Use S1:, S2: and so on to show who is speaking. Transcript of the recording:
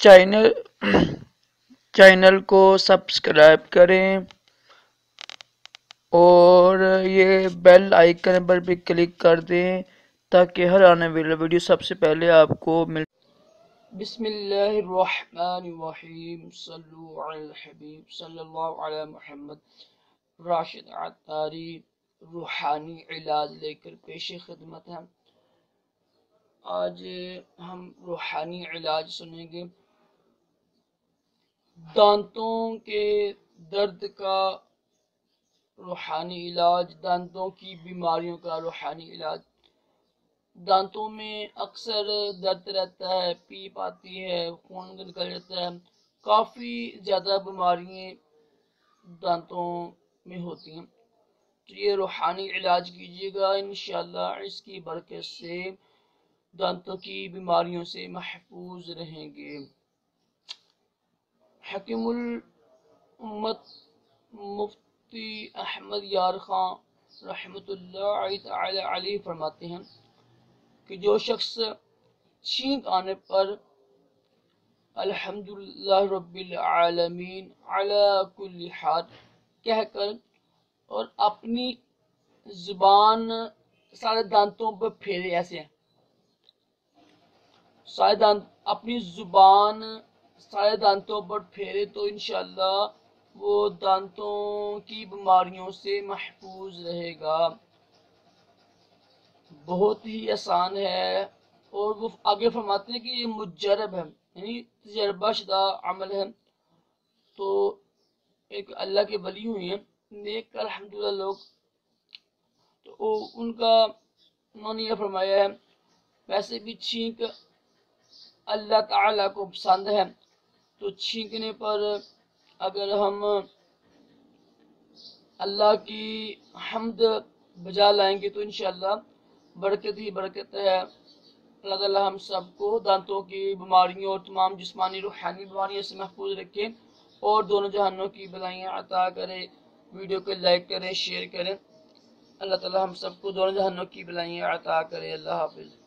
S1: Channel channel کو subscribe کریں اور یہ بیل آئیکن پر بھی کلک کر دیں تاکہ ہر آنے والی ویڈیو سب سے پہلے آپ کو مل۔ بسم اللہ الرحمن الرحیم، صلو علی الحبیب صلی اللہ علی محمد۔ راشد عطاری روحانی علاج لے کر پیش خدمت ہے۔ آج ہم روحانی علاج سنیں گے۔ دانتوں کے درد کا روحانی علاج، دانتوں کی بیماریوں کا روحانی علاج۔ دانتوں میں اکثر درد رہتا ہے، پیپ آتی ہے، خون نکل جاتا ہے، کافی زیادہ بیماریاں دانتوں میں ہوتی ہیں، تو یہ روحانی علاج کیجیے گا، انشاءاللہ اس کی برکت سے دانتوں کی بیماریوں سے محفوظ رہیں گے۔ حکیم الامت مفتی احمد یار خان رحمۃ اللہ تعالی علیہ فرماتے ہیں کہ جو شخص چھینک آنے پر الحمدللہ رب العالمین علی کل حال کہہ کر اور اپنی زبان سارے دانتوں پر پھیرے، ایسے ہیں اپنی زبان سارے دانتوں پر پھیرے تو انشاءاللہ وہ دانتوں کی بیماریوں سے محفوظ رہے گا۔ بہت ہی آسان ہے، اور وہ آگے فرماتے ہیں کہ یہ مجرب ہے، یعنی تجربہ شدہ عمل ہے۔ تو ایک اللہ کے ولی ہوئی ہیں نیک الحمدللہ لوگ، تو انہوں نے یہ فرمایا ہے، ویسے بھی چھینک اللہ تعالیٰ کو پسند ہے، تو چھینکنے پر اگر ہم اللہ کی حمد بجا لائیں گے تو انشاءاللہ برکت ہی برکت ہے۔ اللہ تعالیٰ ہم سب کو دانتوں کی بیماریوں اور تمام جسمانی روحانی بیماریوں سے محفوظ رکھے اور دونوں جہانوں کی بلائیاں عطا کرے۔ ویڈیو کو لائک کریں، شیئر کریں۔ اللہ تعالیٰ ہم سب کو دونوں جہانوں کی بلائیاں عطا کرے۔ اللہ حافظ۔